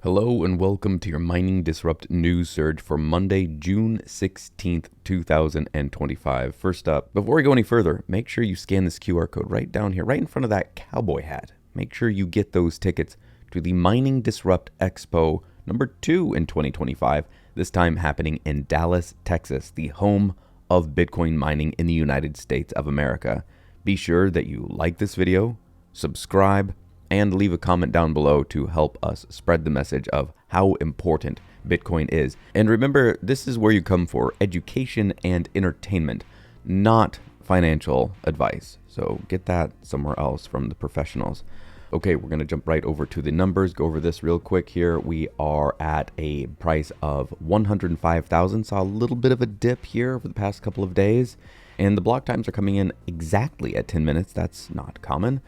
Hello and welcome to your Mining Disrupt News Surge for Monday, June 16th, 2025. First up, before we go any further, make sure you scan this QR code right down here, right in front of that cowboy hat. Make sure you get those tickets to the Mining Disrupt Expo number 2 in 2025, this time happening in Dallas, Texas, the home of Bitcoin mining in the United States of America. Be sure that you like this video, subscribe, and leave a comment down below to help us spread the message of how important Bitcoin is. And remember, this is where you come for education and entertainment, not financial advice. So get that somewhere else from the professionals. Okay, we're going to jump right over to the numbers, go over this real quick here. We are at a price of 105,000. Saw a little bit of a dip here over the past couple of days. And the block times are coming in exactly at 10 minutes. That's not common.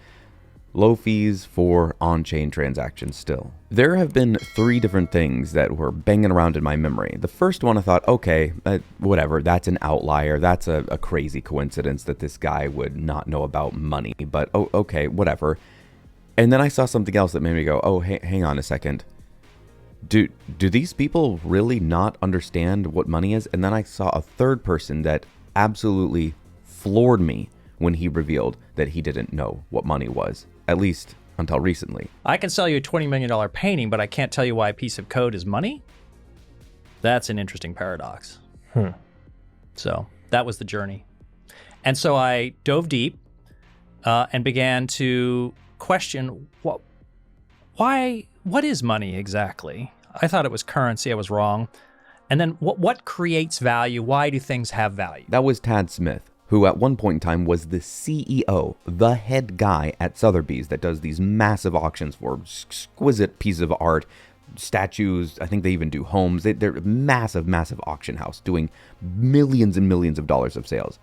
Low fees for on-chain transactions still. There have been 3 different things that were banging around in my memory. The first one I thought, okay, whatever, that's an outlier. That's a crazy coincidence that this guy would not know about money, but okay, whatever. And then I saw something else that made me go, oh, hang on a second. Do these people really not understand what money is? And then I saw a third person that absolutely floored me when he revealed that he didn't know what money was, at least until recently. I can sell you a $20 million painting, but I can't tell you why a piece of code is money? That's an interesting paradox. So that was the journey. And so I dove deep and began to question, what is money exactly? I thought it was currency. I was wrong. And then what creates value? Why do things have value? That was Tad Smith, who at one point in time was the CEO, the head guy at Sotheby's that does these massive auctions for exquisite pieces of art, statues. I think they even do homes. They're a massive, massive auction house doing millions and millions of dollars of sales.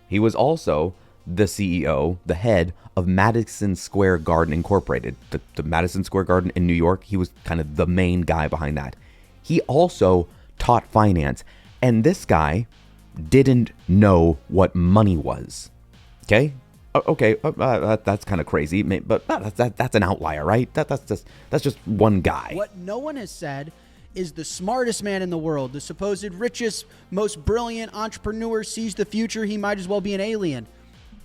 He was also the CEO, the head of Madison Square Garden Incorporated, the Madison Square Garden in New York. He was kind of the main guy behind that. He also taught finance, and this guy didn't know what money was. Okay, that's kind of crazy, but that's an outlier, right? That's just one guy. What no one has said is the smartest man in the world, the supposed richest, most brilliant entrepreneur, sees the future. He might as well be an alien.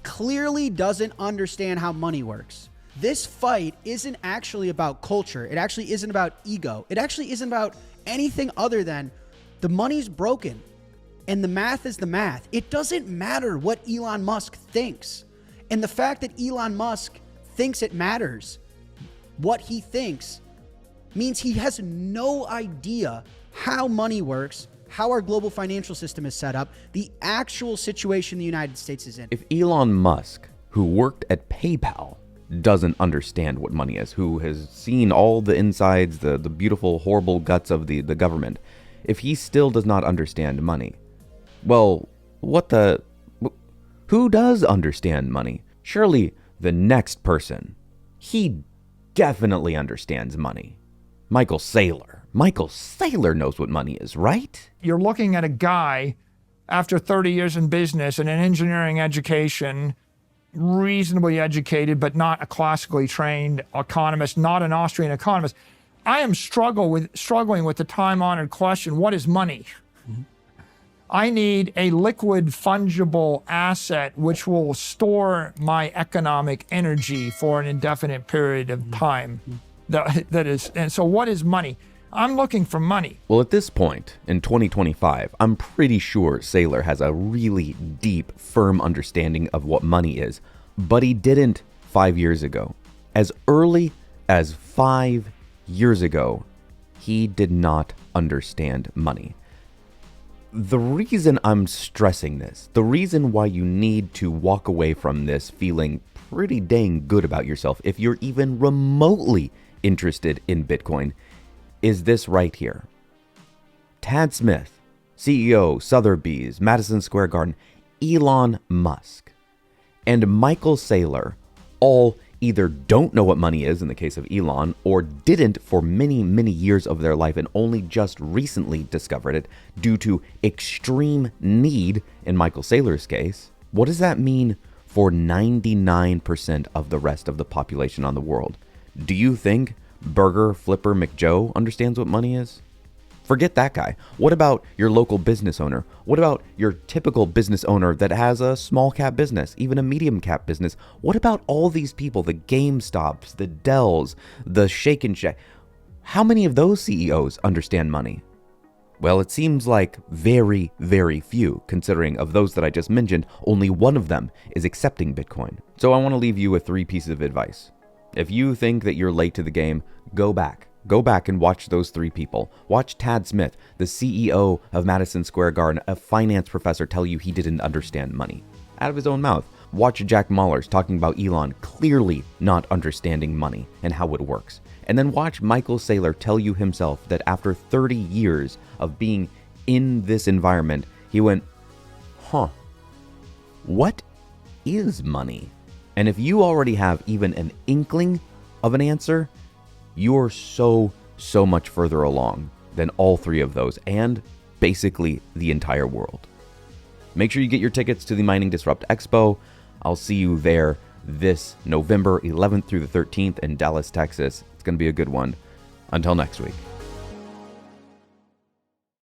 Clearly doesn't understand how money works. This fight isn't actually about culture. It actually isn't about ego. It actually isn't about anything other than the money's broken. And the math is the math. It doesn't matter what Elon Musk thinks. And the fact that Elon Musk thinks it matters, what he thinks, means he has no idea how money works, how our global financial system is set up, the actual situation the United States is in. If Elon Musk, who worked at PayPal, doesn't understand what money is, who has seen all the insides, the beautiful, horrible guts of the government, if he still does not understand money, well, who does understand money? Surely the next person. He definitely understands money. Michael Saylor. Michael Saylor knows what money is, right? You're looking at a guy after 30 years in business and an engineering education, reasonably educated, but not a classically trained economist, not an Austrian economist. I am struggling with the time-honored question, what is money? I need a liquid, fungible asset which will store my economic energy for an indefinite period of time. And so what is money? I'm looking for money. Well, at this point in 2025, I'm pretty sure Saylor has a really deep, firm understanding of what money is, but he didn't 5 years ago. As early as 5 years ago, he did not understand money. The reason I'm stressing this, the reason why you need to walk away from this feeling pretty dang good about yourself, if you're even remotely interested in Bitcoin, is this right here. Tad Smith, CEO, Sotheby's, Madison Square Garden, Elon Musk, and Michael Saylor all either don't know what money is in the case of Elon, or didn't for many, many years of their life and only just recently discovered it due to extreme need in Michael Saylor's case. What does that mean for 99% of the rest of the population on the world? Do you think Burger Flipper McJoe understands what money is? Forget that guy. What about your local business owner? What about your typical business owner that has a small cap business, even a medium cap business? What about all these people, the GameStops, the Dells, the Shake and Shack? How many of those CEOs understand money? Well, it seems like very, very few, considering of those that I just mentioned, only one of them is accepting Bitcoin. So I want to leave you with 3 pieces of advice. If you think that you're late to the game, go back. Go back and watch those 3 people. Watch Tad Smith, the CEO of Madison Square Garden, a finance professor, tell you he didn't understand money. Out of his own mouth. Watch Jack Mallers talking about Elon clearly not understanding money and how it works. And then watch Michael Saylor tell you himself that after 30 years of being in this environment, he went, what is money? And if you already have even an inkling of an answer, you're so much further along than all 3 of those and basically the entire world. Make sure you get your tickets to the Mining Disrupt Expo. I'll see you there this November 11th through the 13th in Dallas, Texas. It's going to be a good one. Until next week.